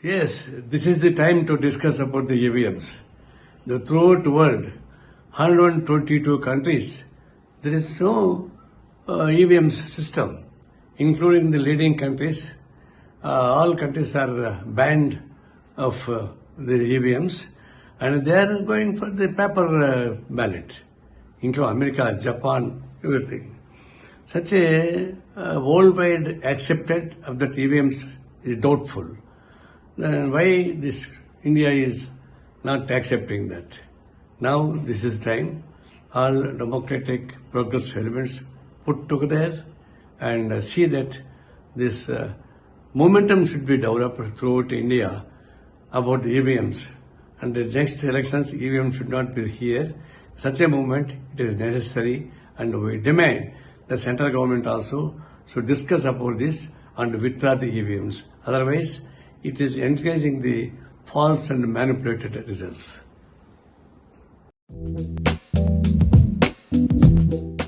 Yes, this is the time to discuss about the EVMs. Throughout the world, 122 countries, there is no EVM system, including the leading countries. All countries are banned of the EVMs, and they are going for the paper ballot, including America, Japan, everything. Such a worldwide accepted of that EVMs is doubtful. Then why this India is not accepting that? Now this is time. All democratic progressive elements put together and see that this momentum should be developed throughout India about the EVMs. And the next elections, EVM should not be here. Such a movement, it is necessary, and we demand the central government also should discuss about this and withdraw the EVMs. Otherwise, it is encouraging the false and manipulated results.